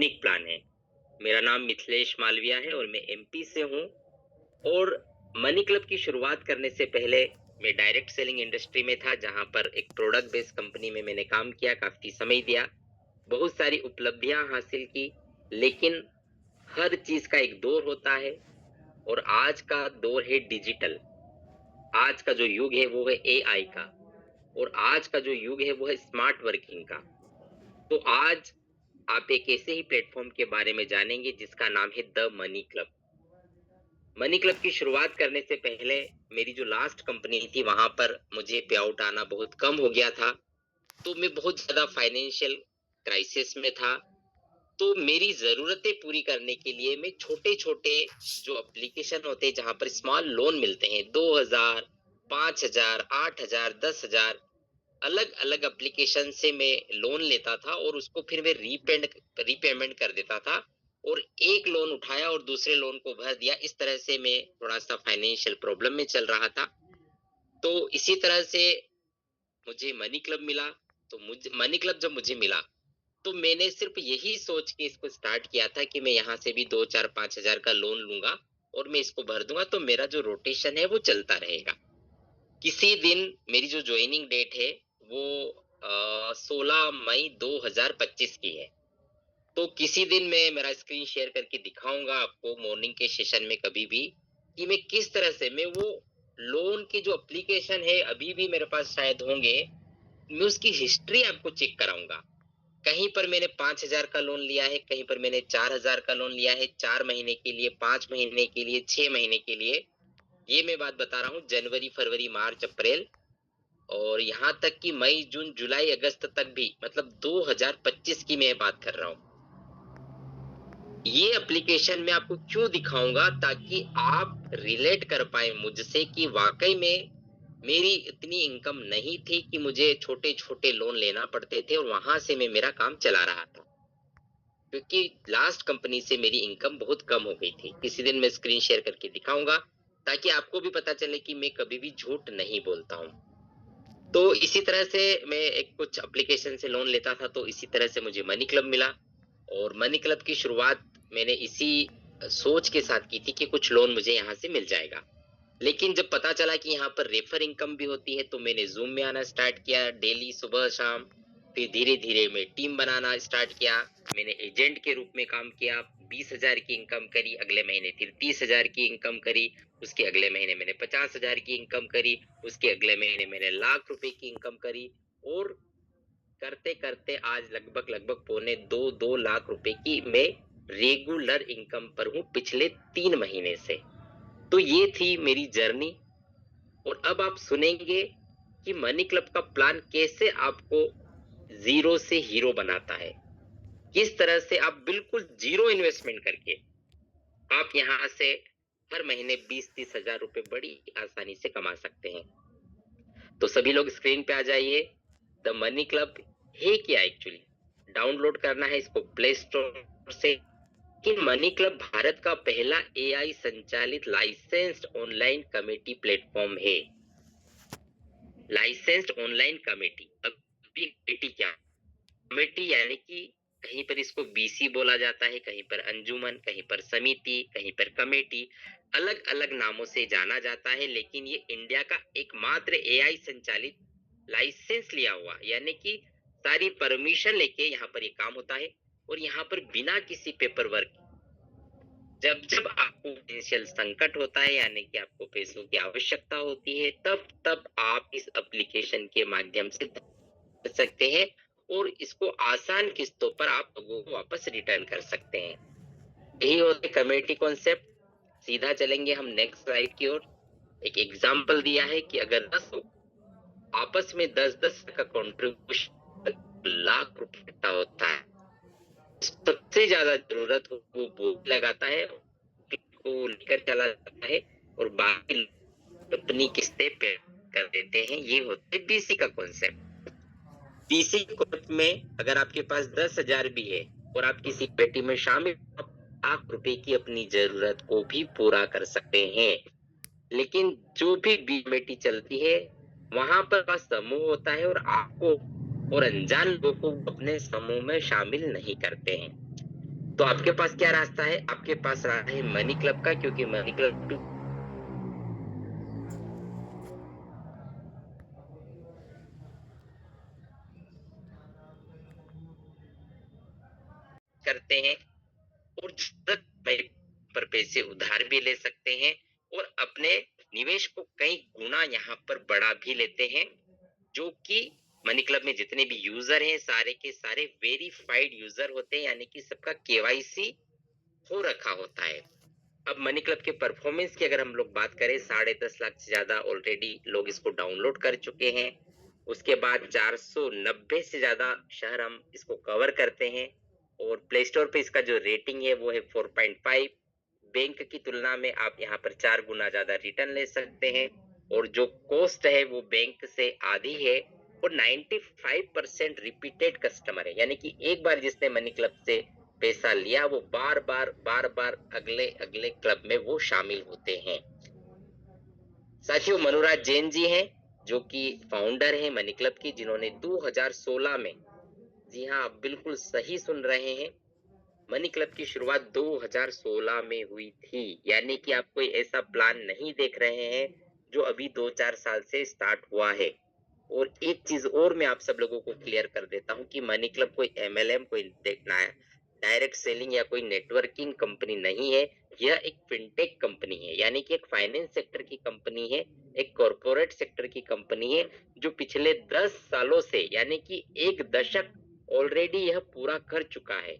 Unique plan है। मेरा नाम मिथिलेश मालविया है और मैं एमपी से हूँ। और मनी क्लब की शुरुआत करने से पहले मैं डायरेक्ट सेलिंग इंडस्ट्री में था, जहाँ पर एक प्रोडक्ट बेस्ड कंपनी में मैंने काम किया, काफी समय दिया, बहुत सारी उपलब्धियां हासिल की। लेकिन हर चीज का एक दौर होता है और आज का दौर है डिजिटल। आज का जो युग है वो है एआई का, और आज का जो युग है वो है स्मार्ट वर्किंग का। तो आज आप एक ऐसे ही प्लेटफॉर्म के बारे में जानेंगे जिसका नाम है the money club. Money club की शुरुआत करने से पहले मेरी जो लास्ट कंपनी थी वहां पर मुझे पे आउट आना बहुत कम हो गया था, तो मैं बहुत ज्यादा फाइनेंशियल क्राइसिस में था। तो मेरी जरूरतें पूरी करने के लिए मैं छोटे छोटे जो एप्लीकेशन होते हैं जहां पर स्मॉल लोन मिलते हैं, 2000, 5000, 8000, 10,000, अलग अलग एप्लीकेशन से मैं लोन लेता था और उसको फिर मैं रीपेमेंट कर देता था, और एक लोन उठाया और दूसरे लोन को भर दिया। इस तरह से मैं थोड़ा सा फाइनेंशियल प्रॉब्लम में चल रहा था। तो इसी तरह से मुझे मनी क्लब मिला। तो मुझे मनी क्लब जब मुझे मिला तो मैंने सिर्फ यही सोच के इसको स्टार्ट किया था कि मैं यहाँ से भी 2, 4, 5 हजार का लोन लूंगा और मैं इसको भर दूंगा, तो मेरा जो रोटेशन है वो चलता रहेगा। किसी दिन मेरी जो ज्वाइनिंग डेट है वो 16 मई 2025 की है। तो किसी दिन मैं मेरा स्क्रीन शेयर करके दिखाऊंगा आपको मॉर्निंग के सेशन में कभी भी, कि मैं किस तरह से मैं वो लोन के जो एप्लीकेशन है अभी भी मेरे पास शायद होंगे, मैं उसकी हिस्ट्री आपको चेक कराऊंगा। कहीं पर मैंने 5,000 का लोन लिया है, कहीं पर मैंने 4,000 का लोन लिया है, 4 महीने के लिए, 5 महीने के लिए, 6 महीने के लिए। ये मैं बात बता रहा हूँ जनवरी, फरवरी, मार्च, अप्रैल, और यहाँ तक कि मई, जून, जुलाई, अगस्त तक भी, मतलब 2025 की मैं बात कर रहा हूँ। ये एप्लीकेशन मैं आपको क्यों दिखाऊंगा, ताकि आप रिलेट कर पाए मुझसे कि वाकई में मेरी इतनी इनकम नहीं थी कि मुझे छोटे छोटे लोन लेना पड़ते थे और वहां से मैं मेरा काम चला रहा था। क्योंकि लास्ट कंपनी से मेरी इनकम बहुत कम हो गई थी। किसी दिन मैं स्क्रीन शेयर करके दिखाऊंगा ताकि आपको भी पता चले कि मैं कभी भी झूठ नहीं बोलता हूँ। तो इसी तरह से मैं एक कुछ एप्लीकेशन से लोन लेता था, तो इसी तरह से मुझे मनी क्लब मिला। और मनी क्लब की शुरुआत मैंने इसी सोच के साथ की थी कि कुछ लोन मुझे यहाँ से मिल जाएगा। लेकिन जब पता चला कि यहाँ पर रेफर इनकम भी होती है, तो मैंने जूम में आना स्टार्ट किया डेली सुबह शाम। फिर धीरे धीरे मैं टीम बनाना स्टार्ट किया। मैंने एजेंट के रूप में काम किया, 20,000 की इनकम करी, अगले महीने फिर 30,000 की इनकम करी, उसके अगले महीने मैंने 50,000 की इनकम करी, उसके अगले महीने मैंने लाख रुपए की इनकम करी। और करते करते आज लगभग लगभग पौने 2 लाख रुपए की मैं रेगुलर इनकम पर हूँ पिछले 3 महीने से। तो ये थी मेरी जर्नी। और अब आप सुनेंगे कि मनी क्लब का प्लान कैसे आपको जीरो से हीरो बनाता है। किस तरह से आप बिल्कुल जीरो इन्वेस्टमेंट करके आप यहाँ से हर महीने 20-30 हजार रुपए बड़ी आसानी से कमा सकते हैं। तो सभी लोग स्क्रीन पे आ जाइए। द मनी क्लब है क्या एक्चुअली? डाउनलोड करना है इसको प्ले स्टोर से। कि मनी क्लब भारत का पहला एआई संचालित लाइसेंस्ड ऑनलाइन कमेटी प्लेटफॉर्म है। Licensed online committee. अब कमेटी क्या? कमेटी यानी कि कहीं पर इसको बीसी बोला जाता है, कहीं पर अंजुमन, कहीं पर समिति, कहीं पर कमेटी, अलग अलग नामों से जाना जाता है। लेकिन ये इंडिया का एकमात्र एआई संचालित लाइसेंस लिया हुआ, यानी कि सारी परमिशन लेके यहाँ पर ये काम होता है। और यहाँ पर बिना किसी पेपर वर्क, जब जब आपको फाइनेंशियल संकट होता है, यानी कि आपको पैसों की आवश्यकता होती है, तब तब आप इस एप्लीकेशन के माध्यम से कर सकते हैं, और इसको आसान किस्तों पर आप लोगों को वापस रिटर्न कर सकते हैं। यही होता है कमेटी कॉन्सेप्ट। सीधा चलेंगे हम नेक्स्ट स्लाइड की ओर। एक एग्जांपल दिया है कि अगर 10 लोग आपस में 10-10 का कंट्रीब्यूशन लाख रुपए का होता है, सबसे ज्यादा जरूरत हो वो बोझ लगाता है, को लेकर चला जाता है, और बाकी लोग अपनी किस्तें पे कर देते हैं। ये होता है बीसी का कॉन्सेप्ट। बीसी कॉन्सेप्ट में अगर आपके पास 10,000 भी है और आप किसी पेटी में शामिल, आप लाख रुपए की अपनी जरूरत को भी पूरा कर सकते हैं। लेकिन जो भी कमेटी चलती है वहां पर समूह होता है, और आपको और अनजान लोगों को अपने समूह में शामिल नहीं करते हैं। तो आपके पास क्या रास्ता है? आपके पास रास्ता है मनी क्लब का, क्योंकि मनी क्लब करते हैं और जरूरत पर पैसे उधार भी ले सकते हैं और अपने निवेश को कई गुना यहाँ पर बढ़ा भी लेते हैं, जो कि मनी क्लब में जितने भी यूजर हैं सारे के सारे वेरीफाइड यूजर होते हैं, यानी कि सबका केवाईसी हो रखा होता है। अब मनी क्लब के परफॉर्मेंस की अगर हम लोग बात करें, 10.5 लाख से ज्यादा ऑलरेडी लोग इसको डाउनलोड कर चुके हैं। उसके बाद 490 से ज्यादा शहर हम इसको कवर करते हैं और प्ले स्टोर पे इसका जो रेटिंग है वो है 4.5। बैंक की तुलना में आप यहाँ पर 4 गुना ज्यादा रिटर्न ले सकते हैं और जो कॉस्ट है वो बैंक से आधी है और 95% रिपीटेड कस्टमर है, यानी कि एक बार जिसने मनी क्लब से पैसा लिया वो बार बार अगले अगले क्लब में वो शामिल होते हैं। साथियों, मनुराज जैन जी हैं जो कि फाउंडर हैं मनी क्लब की, जिन्होंने 2016 में, जी हाँ आप बिल्कुल सही सुन रहे हैं, मनी क्लब की शुरुआत 2016 में हुई थी। यानी कि आप कोई ऐसा प्लान नहीं देख रहे हैं जो अभी 2-4 साल से स्टार्ट हुआ है। और एक चीज और मैं आप सब लोगों को क्लियर कर देता हूं कि मनी क्लब कोई एमएलएम, कोई देखना है डायरेक्ट सेलिंग या कोई नेटवर्किंग कंपनी नहीं है। यह एक फिनटेक कंपनी है, यानी कि एक फाइनेंस सेक्टर की कंपनी है, एक कॉरपोरेट सेक्टर की कंपनी है, जो पिछले 10 सालों से, यानी कि एक दशक ऑलरेडी यह पूरा कर चुका है।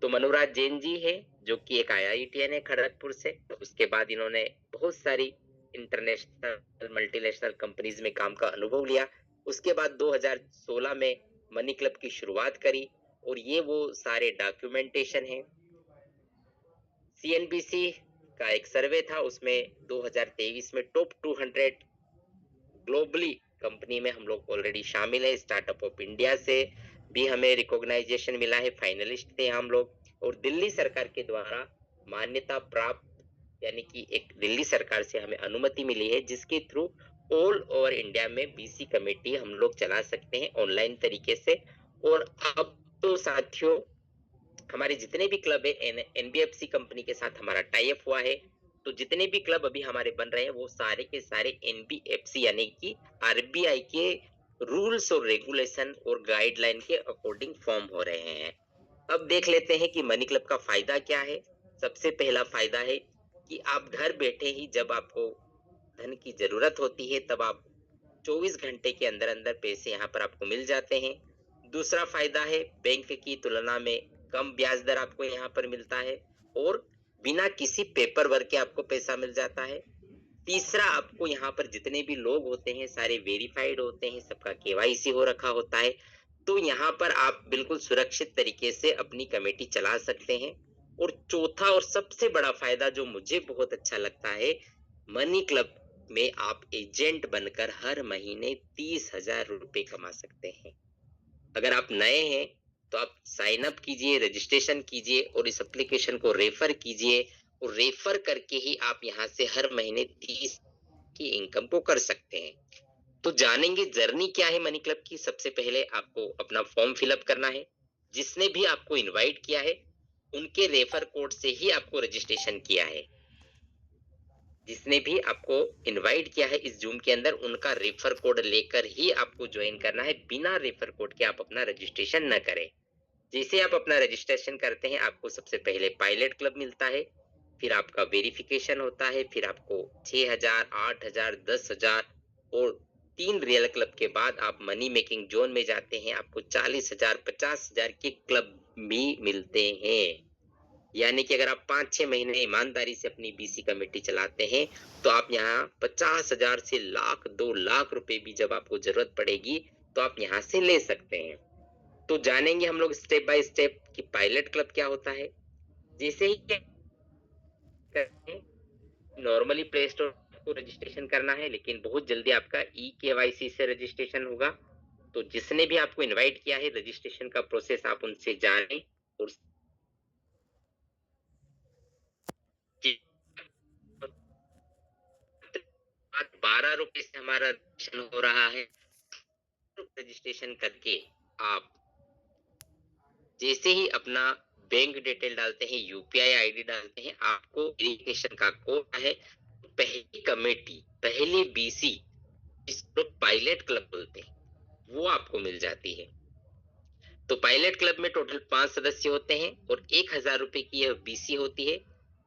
तो मनुराज जैन जी है जो कि एक आईआईटीएन है खड़गपुर से। उसके बाद इन्होंने बहुत सारी इंटरनेशनल मल्टीनेशनल कंपनीज में काम का अनुभव लिया। उसके बाद 2016 में मनी क्लब की शुरुआत करी और ये वो सारे डॉक्यूमेंटेशन है। सीएनबीसी का एक सर्वे था, उसमें 2023 में टॉप 200 ग्लोबली कंपनी में हम लोग ऑलरेडी शामिल है। स्टार्टअप ऑफ इंडिया से भी हमें रिकॉग्नाइजेशन मिला है, फाइनलिस्ट थे हम लोग। और दिल्ली सरकार के द्वारा मान्यता प्राप्त, यानी कि एक दिल्ली सरकार से हमें अनुमति मिली है जिसके थ्रू ऑल ओवर इंडिया में बीसी कमेटी हम लोग चला सकते हैं ऑनलाइन तरीके से। और अब तो साथियों हमारे जितने भी क्लब है एनबीएफसी कंपनी के साथ हमारा टाई अप हुआ है, तो जितने भी क्लब अभी हमारे बन रहे हैं वो सारे के सारे एनबीएफसी यानी कि आरबीआई के रूल्स और रेगुलेशन और गाइडलाइन के अकॉर्डिंग फॉर्म हो रहे हैं। अब देख लेते हैं कि मनी क्लब का फायदा क्या है। सबसे पहला फायदा है कि आप घर बैठे ही जब आपको धन की जरूरत होती है तब आप 24 घंटे के अंदर अंदर पैसे यहाँ पर आपको मिल जाते हैं। दूसरा फायदा है बैंक की तुलना में कम ब्याज दर आपको यहाँ पर मिलता है और बिना किसी पेपर वर्क के आपको पैसा मिल जाता है। तीसरा, आपको यहाँ पर जितने भी लोग होते हैं सारे वेरीफाइड होते हैं, सबका केवाईसी हो रखा होता है, तो यहाँ पर आप बिल्कुल सुरक्षित तरीके से अपनी कमेटी चला सकते हैं। और चौथा और सबसे बड़ा फायदा जो मुझे बहुत अच्छा लगता है, मनी क्लब में आप एजेंट बनकर हर महीने 30,000 रुपए कमा सकते हैं। अगर आप नए हैं तो आप साइन अप कीजिए, रजिस्ट्रेशन कीजिए और इस एप्लीकेशन को रेफर कीजिए और रेफर करके ही आप यहाँ से हर महीने 30 की इनकम को कर सकते हैं। तो जानेंगे जर्नी क्या है मनी क्लब की। सबसे पहले आपको अपना फॉर्म फिलअप करना है। जिसने भी आपको इनवाइट किया है उनके रेफर कोड से ही आपको रजिस्ट्रेशन किया है। जिसने भी आपको इनवाइट किया है इस जूम के अंदर उनका रेफर कोड लेकर ही आपको ज्वाइन करना है। बिना रेफर कोड के आप अपना रजिस्ट्रेशन न करें। जैसे आप अपना रजिस्ट्रेशन करते हैं आपको सबसे पहले पायलट क्लब मिलता है, फिर आपका वेरिफिकेशन होता है, फिर आपको 6,000, 8,000, 10,000 और 3 रियल क्लब के बाद आप मनी मेकिंग जोन में जाते हैं। आपको 40,000, 50,000 के क्लब भी मिलते हैं। यानी कि अगर आप 5-6 महीने ईमानदारी से अपनी बीसी कमेटी चलाते हैं तो आप यहाँ 50,000 से लाख, 2 लाख रुपए भी जब आपको जरूरत पड़ेगी तो आप यहाँ से ले सकते हैं। तो जानेंगे हम लोग स्टेप बाय स्टेप कि पायलट क्लब क्या होता है। जैसे ही नॉर्मली प्ले स्टोर को रजिस्ट्रेशन करना है, लेकिन बहुत जल्दी आपका ई केवाईसी से रजिस्ट्रेशन होगा। तो जिसने भी आपको इनवाइट किया है रजिस्ट्रेशन का प्रोसेस आप उनसे जानें और 12 रुपए से हमारा रजिस्ट्रेशन हो रहा है। रजिस्ट्रेशन करके आप जैसे ही अपना बैंक डिटेल डालते हैं, यूपीआई आईडी डालते हैं, आपको वेरिफिकेशन का कोड है, पहली कमेटी, पहली बीसी, जिसको पायलट क्लब बोलते हैं, वो आपको मिल जाती है। तो पायलट क्लब में टोटल 5 सदस्य होते हैं और 1000 रुपए की यह बीसी होती है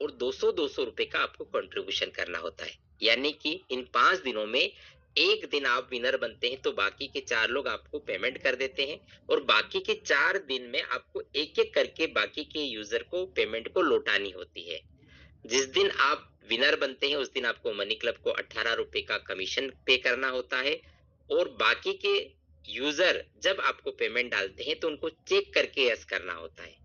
और 200-200 रुपए का आपको कंट्रीब्यूशन करना होता है। यानी कि इन 5 दिनों में एक दिन आप विनर बनते हैं तो बाकी के 4 लोग आपको पेमेंट कर देते हैं और बाकी के 4 दिन में आपको एक-एक करके बाकी के यूजर को पेमेंट को लौटानी होती है। जिस दिन आप विनर बनते हैं उस दिन आपको मनी क्लब को 18 रुपए का कमीशन पे करना होता है और बाकी के यूजर जब आपको पेमेंट डालते हैं तो उनको चेक करके यस करना होता है।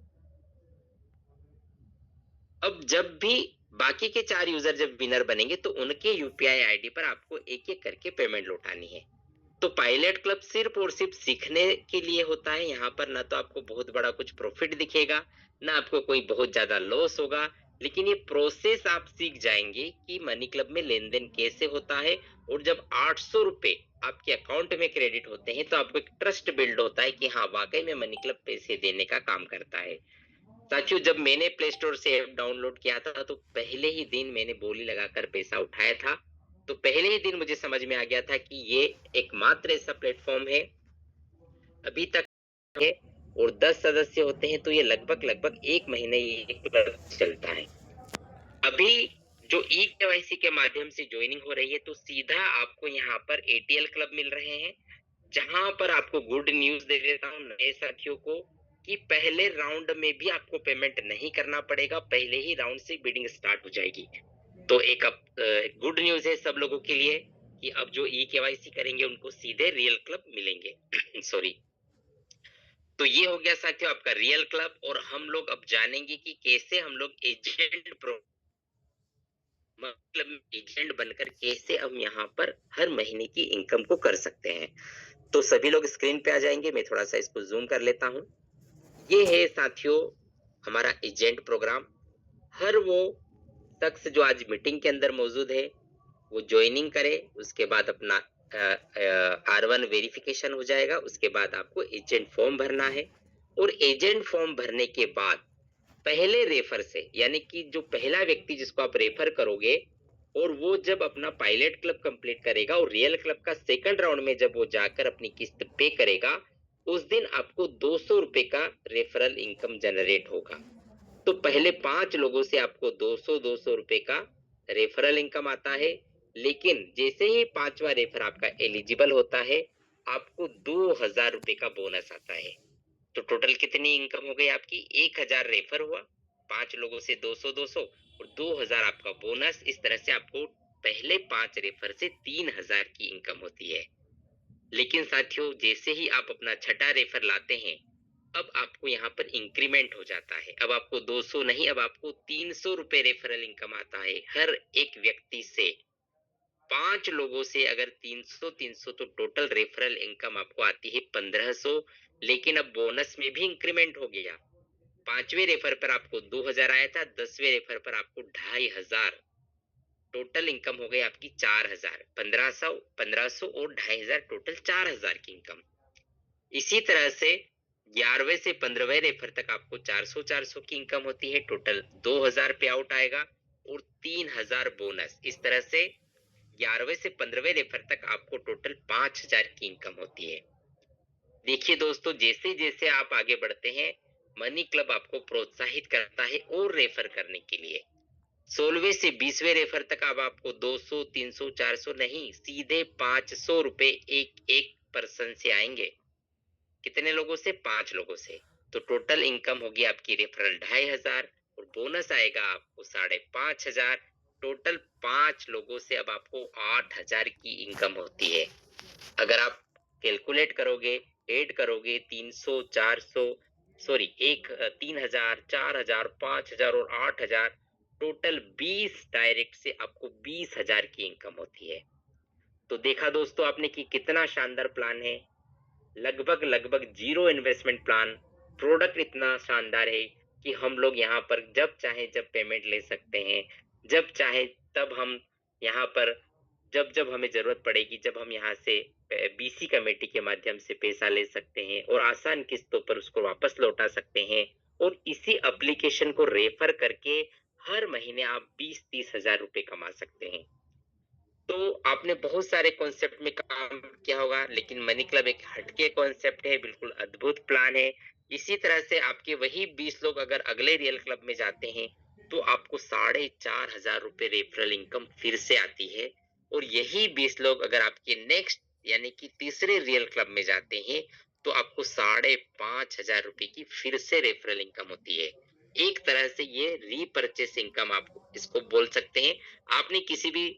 अब जब भी बाकी के 4 यूजर जब विनर बनेंगे तो उनके यूपीआई आईडी पर आपको एक-एक करके पेमेंट लौटानी है। तो पायलट क्लब सिर्फ और सिर्फ सीखने के लिए होता है। यहाँ पर ना तो आपको बहुत बड़ा कुछ प्रॉफिट दिखेगा, ना आपको कोई बहुत ज्यादा लॉस होगा, लेकिन ये प्रोसेस आप सीख जाएंगे कि मनी क्लब में लेन देन कैसे होता है और जब 800 रुपए आपके अकाउंट में क्रेडिट होते हैं तो आपको एक ट्रस्ट बिल्ड होता है कि हाँ वाकई में मनी क्लब पैसे देने का काम करता है। साथियों, जब मैंने प्ले स्टोर से ऐप डाउनलोड किया था तो पहले ही दिन मैंने बोली लगाकर पैसा उठाया था। तो पहले ही दिन मुझे समझ में आ गया था कि ये एकमात्र ऐसा प्लेटफॉर्म है अभी तक है और 10 सदस्य होते हैं तो ये लगभग 1 महीने ये चलता है। अभी जो ई केवाईसी के माध्यम से ज्वाइनिंग हो रही है तो सीधा आपको यहाँ पर एटीएल क्लब मिल रहे हैं, जहां पर आपको गुड न्यूज दे देता हूँ नए साथियों को कि पहले राउंड में भी आपको पेमेंट नहीं करना पड़ेगा, पहले ही राउंड से बिडिंग स्टार्ट हो जाएगी। तो एक गुड न्यूज है सब लोगों के लिए कि अब जो ई केवाईसी करेंगे उनको सीधे रियल क्लब मिलेंगे सॉरी। तो ये हो गया साथियों आपका रियल क्लब और हम लोग अब जानेंगे कि कैसे हम लोग एजेंट मतलब एजेंट बनकर कैसे हम यहाँ पर हर महीने की इनकम को कर सकते हैं। तो सभी लोग स्क्रीन पे आ जाएंगे, मैं थोड़ा सा इसको जूम कर लेता हूँ। ये है साथियों हमारा एजेंट प्रोग्राम। हर वो शख्स जो आज मीटिंग के अंदर मौजूद है वो ज्वाइनिंग करे, उसके बाद अपना R1 वेरिफिकेशन हो जाएगा, उसके बाद आपको एजेंट फॉर्म भरना है और एजेंट फॉर्म भरने के बाद पहले रेफर से यानी कि जो पहला व्यक्ति जिसको आप रेफर करोगे और वो जब अपना पायलट क्लब कंप्लीट करेगा और रियल क्लब का सेकंड राउंड में जब वो जाकर अपनी किस्त पे करेगा उस दिन आपको 200 रुपए का रेफरल इनकम जनरेट होगा। तो पहले 5 लोगों से आपको 200-200 रुपए का रेफरल इनकम आता है, लेकिन जैसे ही 5वां रेफर आपका एलिजिबल होता है आपको 2000 रुपए का बोनस आता है। तो टोटल कितनी इनकम हो गई आपकी? 1000 रेफर हुआ, 5 लोगों से 200-200 और 2000 आपका बोनस। इस तरह से आपको पहले 5 रेफर से 3000 की इनकम होती है। लेकिन साथियों जैसे ही आप अपना छठा रेफर लाते हैं अब आपको यहाँ पर इंक्रीमेंट हो जाता है। अब आपको 200 नहीं, अब आपको 300 रुपए रेफरल इनकम आता है हर एक व्यक्ति से। 5 लोगों से अगर 300-300 तो टोटल रेफरल इनकम आपको आती है 1500। लेकिन अब बोनस में भी इंक्रीमेंट हो गया। 5वें रेफर पर आपको 2000 आया था, 10वें रेफर पर आपको 2500। टोटल इनकम हो गई आपकी 4000। 1500 और 2500 टोटल 4000 की इनकम। इसी तरह से 11वें से 15वें रेफर तक आपको 400-400 की इनकम होती है, टोटल 2000 पे आउट आएगा और 3000 बोनस। इस तरह से 11वें से 15वें रेफर तक आपको टोटल 5000 की इनकम होती है। देखिए दोस्तों जैसे जैसे आप आगे बढ़ते हैं मनी क्लब आपको प्रोत्साहित करता है और रेफर करने के लिए। 16वें से 20वें रेफर तक अब आपको 200, 300, 400 नहीं सीधे 500 रुपए एक पर्सन से आएंगे। कितने लोगों से? 5 लोगों से। तो टोटल इनकम होगी आपकी रेफरल 2500 और बोनस आएगा आपको 5500। टोटल 5 लोगों से अब आपको 8000 की इनकम होती है। अगर आप कैलकुलेट करोगे, ऐड करोगे 300, 400 सॉरी 3000, 4000, 5000 और 8000 टोटल 20 डायरेक्ट से आपको 20000 की इनकम होती है। तो देखा दोस्तों आपने कि कितना शानदार प्लान है। लगभग जीरो इन्वेस्टमेंट प्लान। प्रोडक्ट इतना शानदार है कि हम लोग यहाँ पर जब चाहे जब पेमेंट ले सकते हैं, जब चाहे तब हम यहाँ पर जब जब हमें जरूरत पड़ेगी जब हम यहाँ से बीसी कमेटी के माध्यम से पैसा ले सकते हैं और आसान किस्तों पर उसको वापस लौटा सकते हैं और इसी एप्लीकेशन को रेफर करके हर महीने आप 20-30 हजार रुपए कमा सकते हैं। तो आपने बहुत सारे कॉन्सेप्ट में काम किया होगा, लेकिन मनी क्लब एक हटके कॉन्सेप्ट है, बिल्कुल अद्भुत प्लान है। इसी तरह से आपके वही 20 लोग अगर अगले रियल क्लब में जाते हैं, तो आपको 4,500 रुपए रेफरल इनकम फिर से आती है। और यही 20 लोग अगर आपके नेक्स्ट यानी कि तीसरे रियल क्लब में जाते हैं, तो आपको 5,500 रुपए की फिर से रेफरल इनकम होती है। एक तरह से ये रीपर्चेस इनकम आप इसको बोल सकते हैं। आपने किसी भी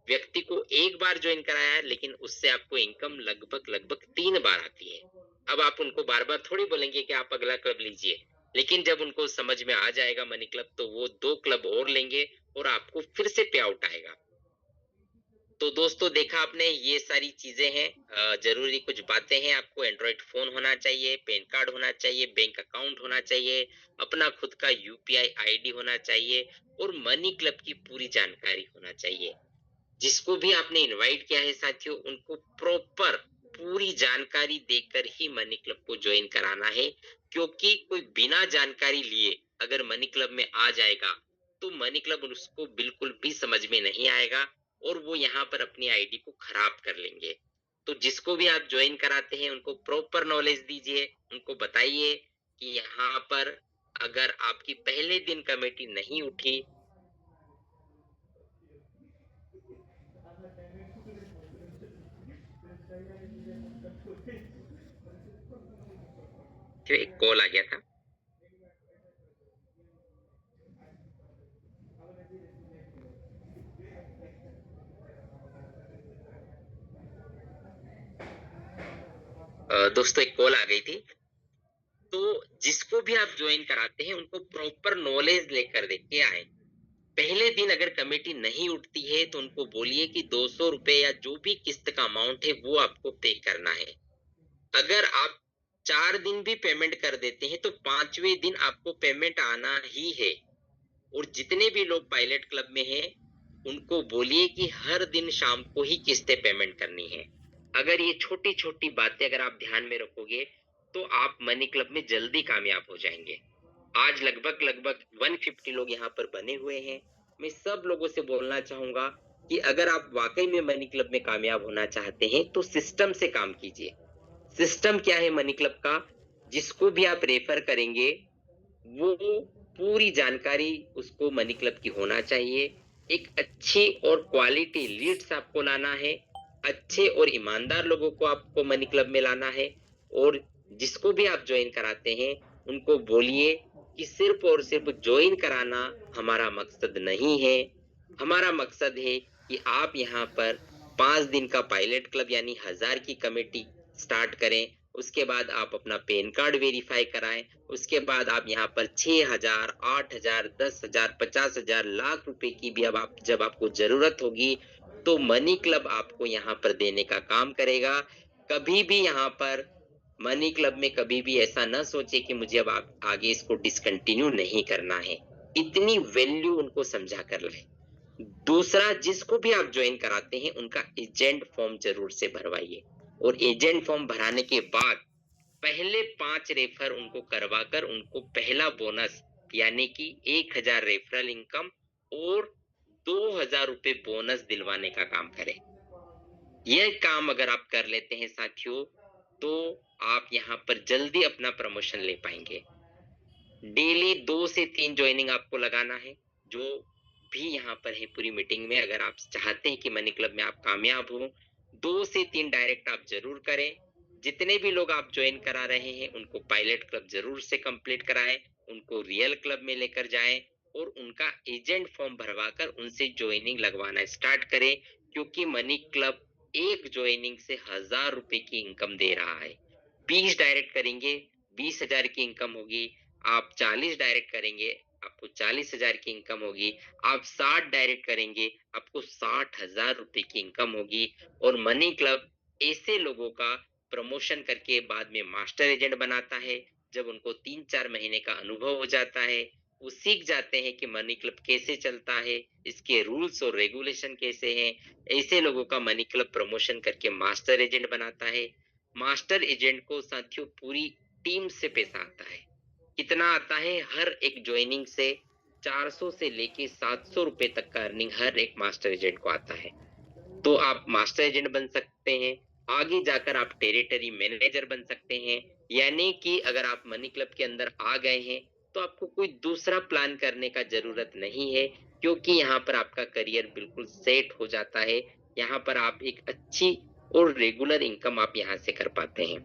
व्यक्ति को एक बार ज्वाइन कराया है, लेकिन उससे आपको इनकम लगभग 3 बार आती है। अब आप उनको बार-बार थोड़ी बोलेंगे कि आप अगला क्लब लीजिए, लेकिन जब उनको समझ में आ जाएगा मनी क्लब, तो वो 2 क्लब और लेंगे और आपको फिर से पे आउट आएगा। तो दोस्तों देखा आपने, ये सारी चीजें हैं। जरूरी कुछ बातें हैं। आपको एंड्रॉइड फोन होना चाहिए, पैन कार्ड होना चाहिए, बैंक अकाउंट होना चाहिए, अपना खुद का यूपीआई आईडी होना चाहिए और मनी क्लब की पूरी जानकारी होना चाहिए। जिसको भी आपने इनवाइट किया है साथियों, उनको प्रॉपर पूरी जानकारी देकर ही मनी क्लब को ज्वाइन कराना है। क्योंकि कोई बिना जानकारी लिए अगर मनी क्लब में आ जाएगा, तो मनी क्लब उसको बिल्कुल भी समझ में नहीं आएगा और वो यहाँ पर अपनी आईडी को खराब कर लेंगे। तो जिसको भी आप ज्वाइन कराते हैं, उनको प्रॉपर नॉलेज दीजिए, उनको बताइए कि यहाँ पर अगर आपकी पहले दिन कमेटी नहीं उठी। जो एक कॉल आ गया था। दोस्तों एक कॉल आ गई थी। तो जिसको भी आप ज्वाइन कराते हैं, उनको प्रॉपर नॉलेज लेकर देके आए। पहले दिन अगर कमेटी नहीं उठती है, तो उनको बोलिए कि 200 रुपए या जो भी किस्त का अमाउंट है वो आपको पे करना है। अगर आप 4 दिन भी पेमेंट कर देते हैं, तो 5वें दिन आपको पेमेंट आना ही है। और जितने भी लोग पायलट क्लब में हैं, उनको बोलिए कि हर दिन शाम को ही किस्तें पेमेंट करनी है। अगर ये छोटी-छोटी बातें अगर आप ध्यान में रखोगे, तो आप मनी क्लब में जल्दी कामयाब हो जाएंगे। आज लगभग 150 लोग यहाँ पर बने हुए हैं। मैं सब लोगों से बोलना चाहूंगा कि अगर आप वाकई में मनी क्लब में कामयाब होना चाहते हैं, तो सिस्टम से काम कीजिए। सिस्टम क्या है मनी क्लब का? जिसको भी आप रेफर करेंगे, वो पूरी जानकारी उसको मनी क्लब की होना चाहिए। एक अच्छी और क्वालिटी लीड्स आपको लाना है। अच्छे और ईमानदार लोगों को आपको मनी क्लब में लाना है। और जिसको भी आप ज्वाइन कराते हैं, उनको बोलिए कि सिर्फ और सिर्फ ज्वाइन कराना हमारा मकसद नहीं है। हमारा मकसद है कि आप यहाँ पर 5 दिन का पायलट क्लब यानी 1000 की कमेटी स्टार्ट करें। उसके बाद आप अपना पैन कार्ड वेरीफाई कराएं। उसके बाद आप यहाँ पर 6,000, 8,000, 10,000, 50,000, लाख रुपए की भी अब आप जब आपको जरूरत होगी, तो मनी क्लब आपको यहाँ पर देने का काम करेगा। कभी भी यहाँ पर मनी क्लब में कभी भी ऐसा ना सोचे कि मुझे अब आगे इसको डिसकंटिन्यू नहीं करना है। इतनी वैल्यू उनको समझा कर लाए। दूसरा, जिसको भी आप ज्वाइन कराते हैं, उनका एजेंट फॉर्म जरूर से भरवाइए। और एजेंट फॉर्म भराने के बाद पहले 5 रेफर उनको करवाकर उनको पहला बोनस यानी कि 1,000 रेफरल इनकम और 2,000 रुपए बोनस दिलवाने का काम करें। यह काम अगर आप कर लेते हैं साथियों, तो आप यहाँ पर जल्दी अपना प्रमोशन ले पाएंगे। डेली 2 से 3 ज्वाइनिंग आपको लगाना है। जो भी यहाँ पर है पूरी मीटिंग में, अगर आप चाहते हैं कि मनी क्लब में आप कामयाब हो, 2 से 3 डायरेक्ट आप जरूर करें। जितने भी लोग आप ज्वाइन करा रहे हैं, उनको पायलट क्लब जरूर से कंप्लीट कराएं, उनको रियल क्लब में लेकर जाएं और उनका एजेंट फॉर्म भरवाकर उनसे ज्वाइनिंग लगवाना स्टार्ट करें। क्योंकि मनी क्लब एक ज्वाइनिंग से 1000 रुपए की इनकम दे रहा है। 20 डायरेक्ट करेंगे, 20,000 की इनकम होगी। आप 40 डायरेक्ट करेंगे, आपको 40,000 की इनकम होगी। आप 60 डायरेक्ट करेंगे, आपको 60,000 रुपए की इनकम होगी। और मनी क्लब ऐसे लोगों का प्रमोशन करके बाद में मास्टर एजेंट बनाता है। जब उनको 3-4 महीने का अनुभव हो जाता है, वो सीख जाते हैं कि मनी क्लब कैसे चलता है, इसके रूल्स और रेगुलेशन कैसे हैं। ऐसे लोगों का मनी क्लब प्रमोशन करके मास्टर एजेंट बनाता है। मास्टर एजेंट को साथियों पूरी टीम से पैसा आता है। कितना आता है हर एक ज्वाइनिंग से 400 से लेके 700 रुपए तक का अर्निंग हर एक मास्टर एजेंट को आता है। तो आप मास्टर एजेंट बन सकते हैं, आगे जाकर आप टेरिटरी मैनेजर बन सकते हैं, यानी कि अगर आप मनी क्लब के अंदर आ गए हैं, तो आपको कोई दूसरा प्लान करने का ज़रूरत नहीं है, क्योंकि यहाँ पर आपका करियर बिल्कुल सेट हो जाता है। यहाँ पर आप एक अच्छी और रेगुलर इनकम आप यहाँ से कर पाते हैं।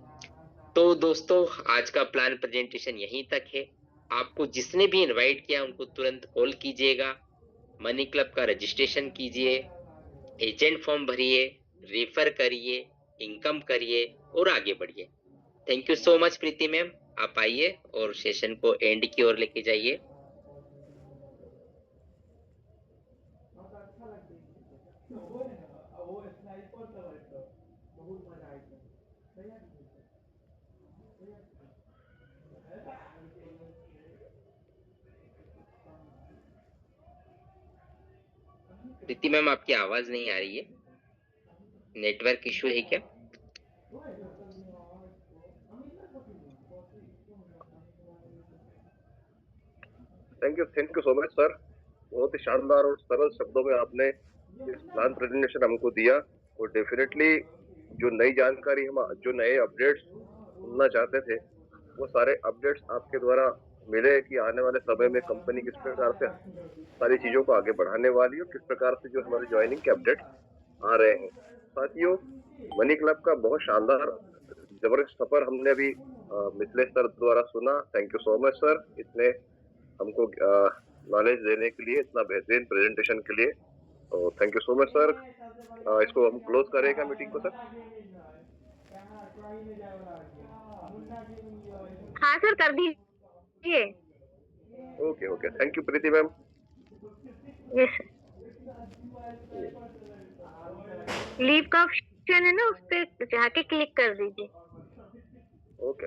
तो दोस्तों, आज का प्लान प्रेजेंटेशन यहीं तक है। आपको जिसने भी इनवाइट किया उनको तुरंत कॉल कीजिएगा, मनी क्लब का रजिस्ट्रेशन कीजिए, एजेंट फॉर्म भरिए, रेफर करिए, इनकम करिए और आगे बढ़िए। Thank you so much Preeti ma'am, आप आइए और सेशन को एंड की ओर लेके जाइए। प्रीति मैम, आपकी आवाज नहीं आ रही है, नेटवर्क इशू है क्या? Thank you so much sir. बहुत ही शानदार और सरल शब्दों में आपने इस प्लान प्रेजेंटेशन हमको दिया, और डेफिनेटली जो नई जानकारी हम जो नए अपडेट्स सुनना चाहते थे, वो सारे अपडेट्स आपके द्वारा मिले कि आने वाले समय में कंपनी किस प्रकार से सारी चीजों को आगे बढ़ाने वाली है और किस प्रकार से जो हमारे ज्वाइनिंग के अपडेट्स आ रहे हैं। साथियों, मनी क्लब का बहुत शानदार जबरदस्त सफर हमने अभी मिथिलेश सर द्वारा सुना। Thank you so much sir, इतने हमको नॉलेज देने के लिए, इतना बेहतरीन प्रेजेंटेशन के लिए। तो thank you so much sir. इसको हम क्लोज करेगा मीटिंग को सर। हाँ सर, कर दीजिए। Okay okay, thank you Preeti ma'am. Yes sir. Leave का ऑप्शन है ना, उस पे जाके क्लिक कर दीजिए। ओके।